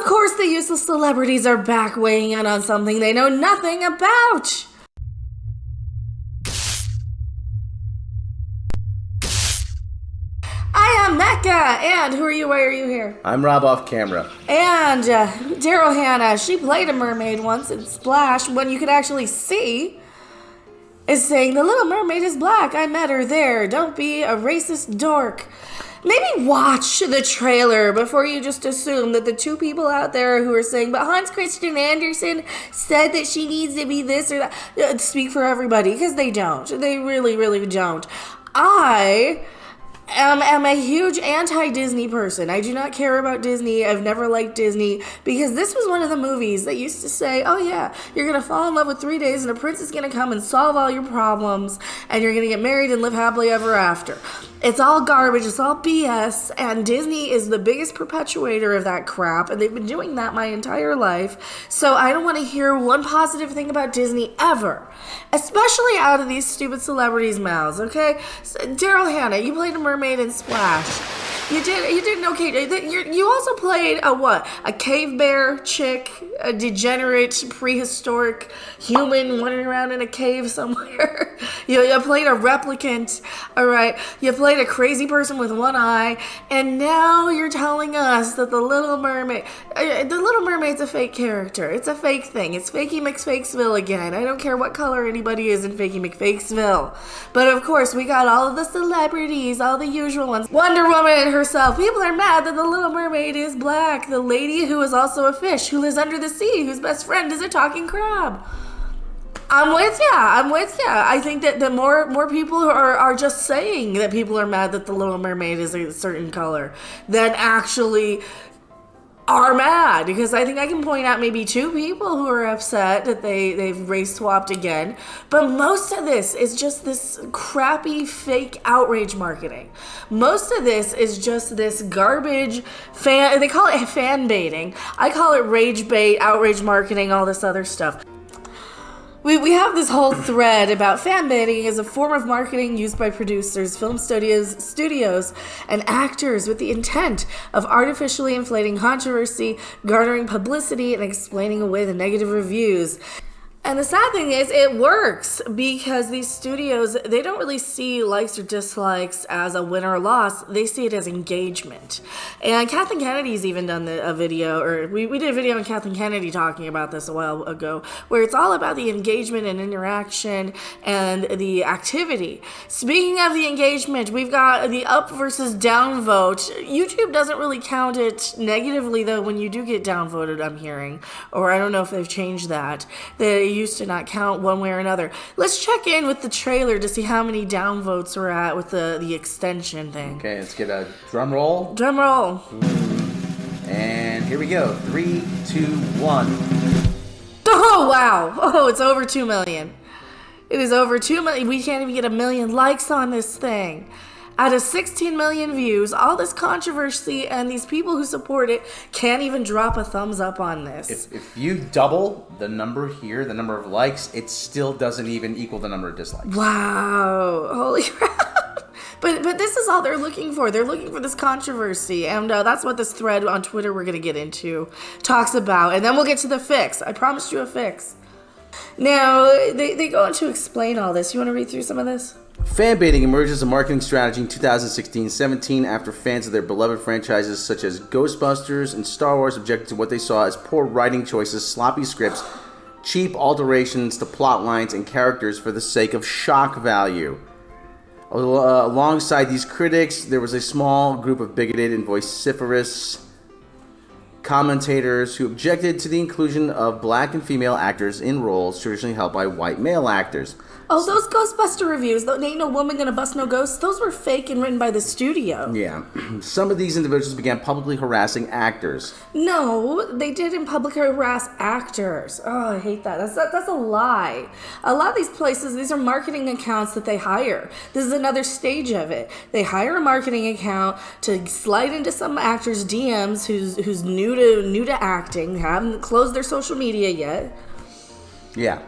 Of course, the useless celebrities are back weighing in on something they know nothing about. I am Mecca, and who are you? Why are you here? I'm Rob off camera. And Daryl Hannah, she played a mermaid once in Splash, one you could actually see, is saying, "The Little Mermaid is black. I met her there. Don't be a racist dork." Maybe watch the trailer before you just assume that the two people out there who are saying, "But Hans Christian Andersen said that she needs to be this or that," speak for everybody, because they don't. They really, really don't. I am a huge anti-Disney person. I do not care about Disney. I've never liked Disney because this was one of the movies that used to say, "Oh yeah, you're going to fall in love with 3 days and a prince is going to come and solve all your problems and you're going to get married and live happily ever after." It's all garbage. It's all BS. And Disney is the biggest perpetuator of that crap. And they've been doing that my entire life. So I don't want to hear one positive thing about Disney ever. Especially out of these stupid celebrities' mouths, okay? So, Daryl Hannah, you played a mermaid in Splash. You did okay. You also played a cave bear chick, a degenerate prehistoric human wandering around in a cave somewhere. You played a replicant, all right. You played a crazy person with one eye, and now you're telling us that the Little Mermaid's a fake character. It's a fake thing. It's Fakey McFakesville again. I don't care what color anybody is in Fakey McFakesville, but of course we got all of the celebrities, all the usual ones. Wonder Woman herself. People are mad that the Little Mermaid is black. The lady who is also a fish, who lives under the sea, whose best friend is a talking crab. I'm with ya. I think that the more people are just saying that people are mad that the Little Mermaid is a certain color than actually are mad, because I think I can point out maybe 2 people who are upset that they've race swapped again, but most of this is just this crappy fake outrage marketing. Most of this is just this garbage they call it fan baiting. I call it rage bait, outrage marketing, all this other stuff. We have this whole thread about fan baiting as a form of marketing used by producers, film studios, and actors with the intent of artificially inflating controversy, garnering publicity, and explaining away the negative reviews. And the sad thing is, it works because these studios, they don't really see likes or dislikes as a win or a loss. They see it as engagement. And Kathleen Kennedy's even done a video, or we did a video on Kathleen Kennedy talking about this a while ago, where it's all about the engagement and interaction and the activity. Speaking of the engagement, we've got the up versus down vote. YouTube doesn't really count it negatively, though, when you do get downvoted, I'm hearing. Or I don't know if they've changed that. They used to not count one way or another. Let's check in with the trailer to see how many downvotes we're at with the extension thing. Okay, let's get a drum roll. Drum roll. And here we go. 3, 2, 1. Oh, wow. Oh, it's over 2 million. It is over 2 million. We can't even get 1 million likes on this thing. Out of 16 million views, all this controversy, and these people who support it can't even drop a thumbs up on this. If you double the number here, the number of likes, it still doesn't even equal the number of dislikes. Wow. Holy crap. But this is all they're looking for. They're looking for this controversy, and that's what this thread on Twitter we're going to get into talks about. And then we'll get to the fix. I promised you a fix. Now, they go on to explain all this. You want to read through some of this? Fan baiting emerged as a marketing strategy in 2016-17 after fans of their beloved franchises such as Ghostbusters and Star Wars objected to what they saw as poor writing choices, sloppy scripts, cheap alterations to plot lines and characters for the sake of shock value. Alongside these critics, there was a small group of bigoted and vociferous commentators who objected to the inclusion of black and female actors in roles traditionally held by white male actors. Oh, those Ghostbuster reviews, ain't no woman gonna bust no ghosts, those were fake and written by the studio. Yeah. Some of these individuals began publicly harassing actors. No, they didn't publicly harass actors. Oh, I hate that. That's a lie. A lot of these places, these are marketing accounts that they hire. This is another stage of it. They hire a marketing account to slide into some actor's DMs who's new to acting, haven't closed their social media yet. Yeah.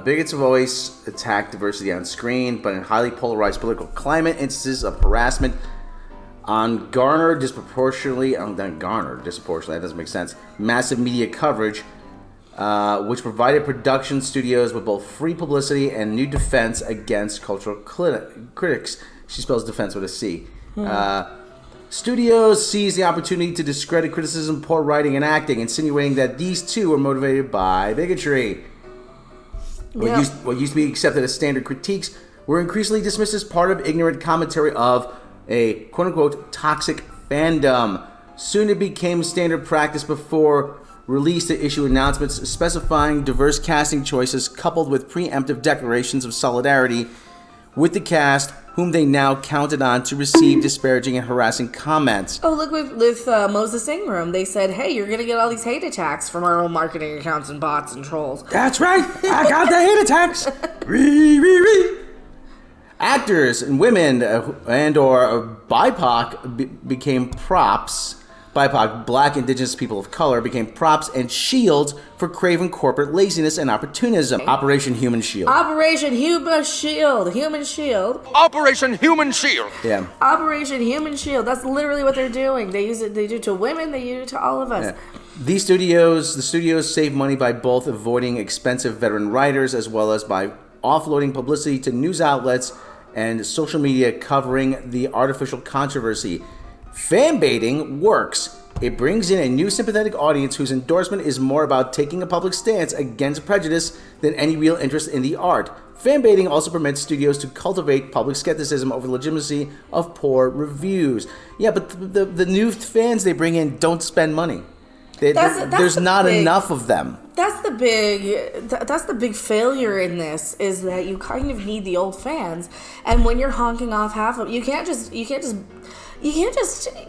Bigots have always attacked diversity on screen, but in highly polarized political climate, instances of harassment Garnered disproportionately, that doesn't make sense, massive media coverage, which provided production studios with both free publicity and new defense against cultural critics. She spells defense with a C. Studios seized the opportunity to discredit criticism, poor writing, and acting, insinuating that these two were motivated by bigotry. What used to be accepted as standard critiques were increasingly dismissed as part of ignorant commentary of a quote-unquote toxic fandom. Soon it became standard practice before release to issue announcements specifying diverse casting choices coupled with preemptive declarations of solidarity with the cast, whom they now counted on to receive disparaging and harassing comments. Oh, look, with Moses Ingram, they said, hey, you're going to get all these hate attacks from our own marketing accounts and bots and trolls. That's right. I got the hate attacks. Ree. Actors and women and or BIPOC became props. BIPOC, Black, Indigenous people of color, became props and shields for craven corporate laziness and opportunism. Operation Human Shield. Operation Human Shield. Human Shield. Operation Human Shield. Yeah. Operation Human Shield. That's literally what they're doing. They use it. They do it to women. They use it to all of us. Yeah. The studios save money by both avoiding expensive veteran writers as well as by offloading publicity to news outlets and social media covering the artificial controversy. Fan baiting works. It brings in a new sympathetic audience whose endorsement is more about taking a public stance against prejudice than any real interest in the art. Fan baiting also permits studios to cultivate public skepticism over the legitimacy of poor reviews. Yeah, but the new fans they bring in don't spend money. There's not enough of them. That's the big failure in this, is that you kind of need the old fans, and when you're honking off half of, you can't just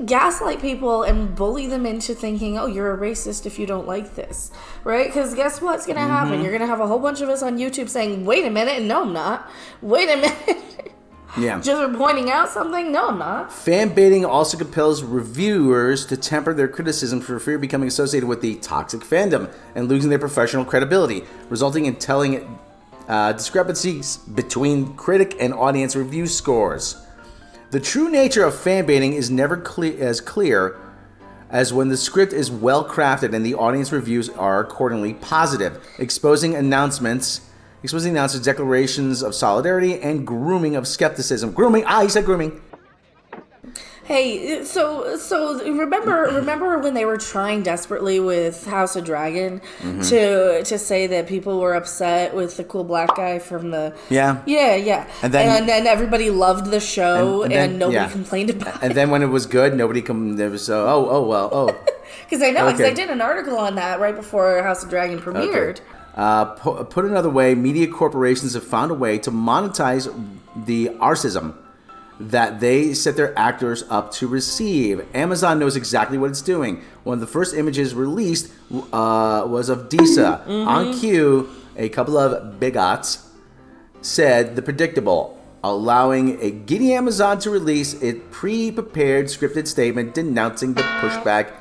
gaslight people and bully them into thinking, oh, you're a racist if you don't like this, right? Because guess what's going to happen? You're going to have a whole bunch of us on YouTube saying, wait a minute, no I'm not. Wait a minute. Yeah. Just for pointing out something? No, I'm not. Fan baiting also compels reviewers to temper their criticism for fear of becoming associated with the toxic fandom and losing their professional credibility, resulting in telling discrepancies between critic and audience review scores. The true nature of fan baiting is never as clear as when the script is well crafted and the audience reviews are accordingly positive, exposing announcements, declarations of solidarity, and grooming of skepticism. Grooming. He said grooming. Hey, so remember when they were trying desperately with House of Dragon to say that people were upset with the cool black guy from the yeah and then everybody loved the show and nobody complained about it. And then when it was good, there was because I know because I did an article on that right before House of Dragon premiered. Okay. Put another way, media corporations have found a way to monetize the artism that they set their actors up to receive. Amazon knows exactly what it's doing. One of the first images released was of Disa. On cue, a couple of bigots said the predictable, allowing a giddy Amazon to release a pre-prepared scripted statement denouncing the pushback.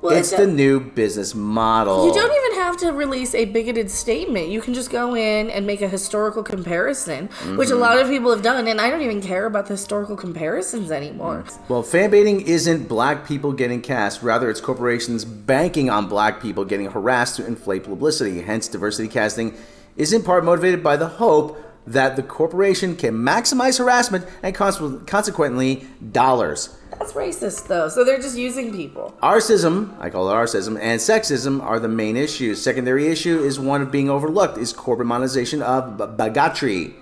It's the new business model. You don't even have to release a bigoted statement. You can just go in and make a historical comparison, which a lot of people have done, and I don't even care about the historical comparisons anymore. Well, fan baiting isn't black people getting cast. Rather, it's corporations banking on black people getting harassed to inflate publicity. Hence, diversity casting is in part motivated by the hope that the corporation can maximize harassment and consequently dollars. That's racist, though. So they're just using people. Arcism, I call it arcism, and sexism are the main issues. Secondary issue is one of being overlooked, is corporate monetization of bigotry.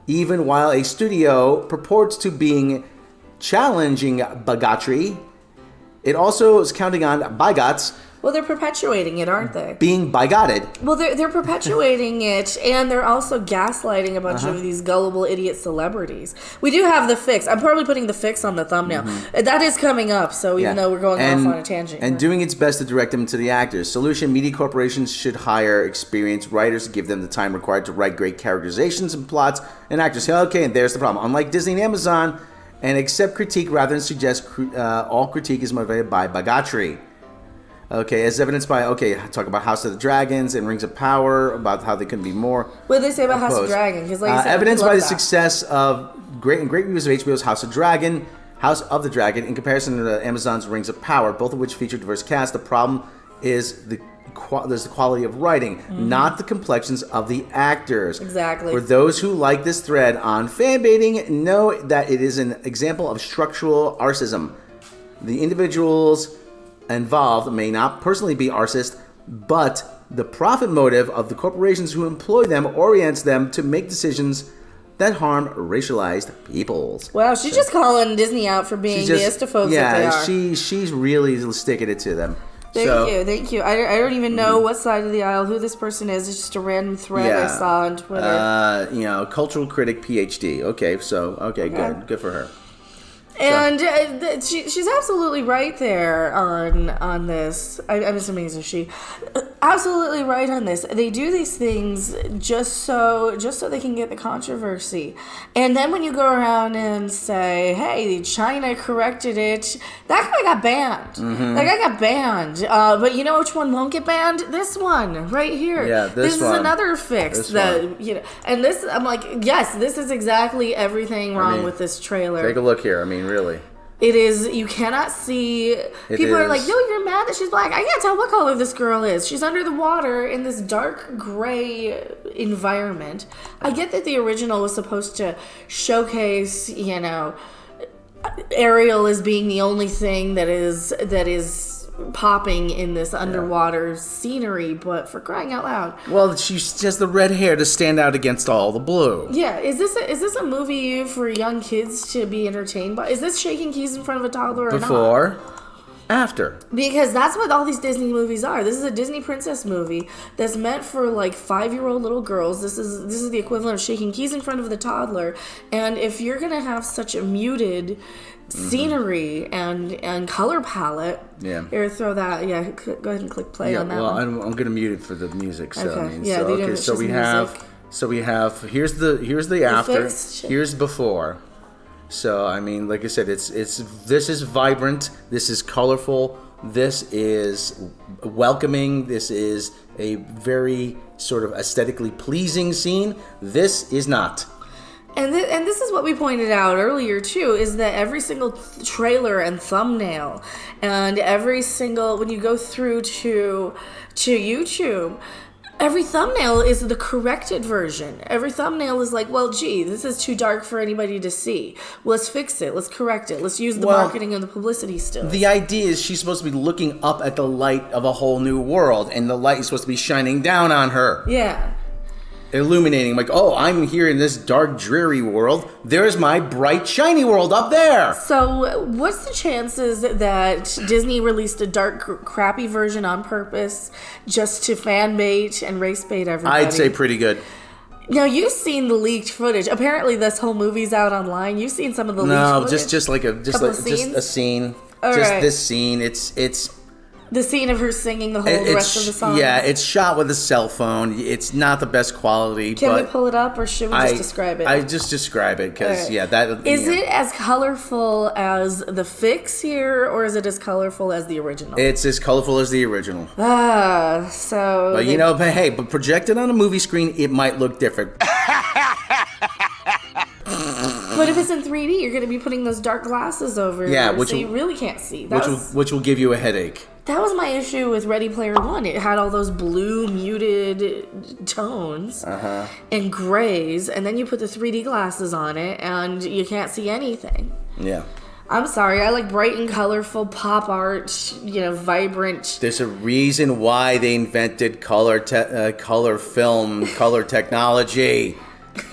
Even while a studio purports to being challenging bigotry, it also is counting on bigots. Well, they're perpetuating it, aren't they? Being bigoted. Well, they're perpetuating it, and they're also gaslighting a bunch of these gullible idiot celebrities. We do have the fix. I'm probably putting the fix on the thumbnail. That is coming up, so even though we're going off on a tangent. And doing its best to direct them to the actors. Solution, media corporations should hire experienced writers, give them the time required to write great characterizations and plots, and actors say, okay, and there's the problem. Unlike Disney and Amazon, and accept critique rather than suggest all critique is motivated by bigotry. Okay, as evidenced by, talk about House of the Dragons and Rings of Power, about how they couldn't be more. What did they say about House of Dragon? Because evidenced by the success of great reviews of HBO's House of Dragon, House of the Dragon, in comparison to Amazon's Rings of Power, both of which feature diverse cast. The problem is there's the quality of writing, not the complexions of the actors. Exactly. For those who like this thread on fanbaiting, know that it is an example of structural arcism. The individuals involved may not personally be artists, but the profit motive of the corporations who employ them orients them to make decisions that harm racialized peoples. Wow, she's just calling Disney out for being the Istaphobes that they are. She's really sticking it to them. Thank you. I don't even know what side of the aisle, who this person is. It's just a random thread I saw on Twitter. Cultural critic PhD. Okay, good for her. And she's absolutely right there on this. I'm just amazed at she. Absolutely right on this. They do these things just so they can get the controversy. And then when you go around and say, hey, China corrected it, that guy got banned. That guy got banned. But you know which one won't get banned? This one right here. Yeah, this one. Is another fix and this, I'm like, yes, this is exactly everything wrong with this trailer. Take a look here. Really. It is, you cannot see. People are like, no, you're mad that she's black. I can't tell what color this girl is. She's under the water in this dark gray environment. I get that the original was supposed to showcase, Ariel as being the only thing that is popping in this underwater scenery, but for crying out loud. Well, she has the red hair to stand out against all the blue. Yeah, is this a movie for young kids to be entertained by? Is this shaking keys in front of a toddler or not? Before? After? Because that's what all these Disney movies are. This is a Disney princess movie that's meant for like 5-year-old little girls. This is the equivalent of shaking keys in front of the toddler. And if you're gonna have such a muted scenery and color palette, here, throw that. Yeah, go ahead and click play on that. Well, one. I'm gonna mute it for the music. So okay. So we have here's the after. Here's before. So like I said, this is vibrant. This is colorful. This is welcoming. This is a very sort of aesthetically pleasing scene. This is not. And this is what we pointed out earlier too, is that every single trailer and thumbnail, and every single, when you go through to YouTube, every thumbnail is the corrected version. Every thumbnail is like, well, gee, this is too dark for anybody to see. Let's fix it. Let's correct it. Let's use the marketing and the publicity still. The idea is she's supposed to be looking up at the light of a whole new world, and the light is supposed to be shining down on her. Yeah. Illuminating, like, oh, I'm here in this dark, dreary world. There's my bright, shiny world up there. So, what's the chances that Disney released a dark, crappy version on purpose just to fan bait and race bait everybody? I'd say pretty good. Now, you've seen the leaked footage. Apparently, this whole movie's out online. You've seen some of the leaked footage. No, just a scene. All just right. This scene. It's. The scene of her singing the rest of the song? Yeah, it's shot with a cell phone. It's not the best quality. Can we pull it up, or should we just describe it? I just describe it, because, that... Is it as colorful as the fix here, or is it as colorful as the original? It's as colorful as the original. So... But but projected on a movie screen, it might look different. But if it's in 3D, you're going to be putting those dark glasses over so you really can't see. Which will give you a headache. That was my issue with Ready Player One. It had all those blue muted tones and grays, and then you put the 3D glasses on it, and you can't see anything. Yeah. I'm sorry. I like bright and colorful pop art, vibrant. There's a reason why they invented color film, color technology.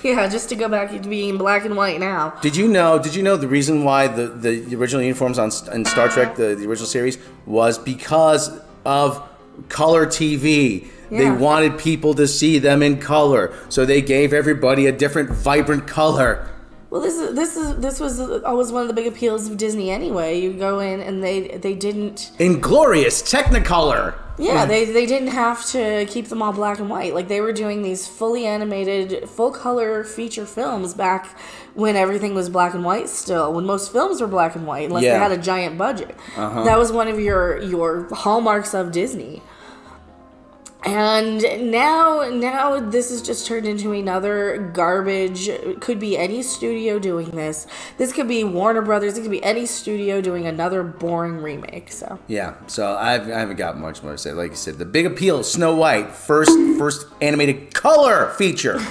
Yeah, just to go back to being black and white now. Did you know the reason why the original uniforms in Star Trek, the original series, was because of color TV? Yeah. They wanted people to see them in color, so they gave everybody a different, vibrant color. Well, this was always one of the big appeals of Disney anyway. You go in and they didn't... In glorious Technicolor! Yeah, they didn't have to keep them all black and white. Like, they were doing these fully animated, full-color feature films back when everything was black and white still, when most films were black and white, unless they had a giant budget. That was one of your hallmarks of Disney. And now this has just turned into another garbage. It could be any studio doing this. This could be Warner Brothers. It could be any studio doing another boring remake. So Yeah, so I haven't got much more to say. Like you said, the big appeal, Snow White, first animated color feature.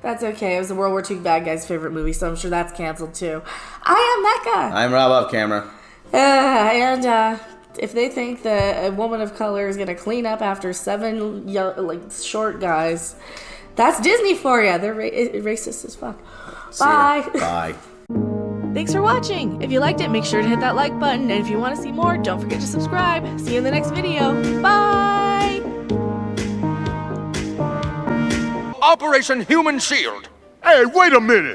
that's okay. It was the World War II bad guy's favorite movie, so I'm sure that's canceled too. I am Mecca. I'm Rob off camera. And if they think that a woman of color is gonna clean up after 7 short guys, that's Disney for you. They're racist as fuck. Bye. Bye. Thanks for watching. If you liked it, make sure to hit that like button. And if you want to see more, don't forget to subscribe. See you in the next video. Bye. Operation Human Shield. Hey, wait a minute!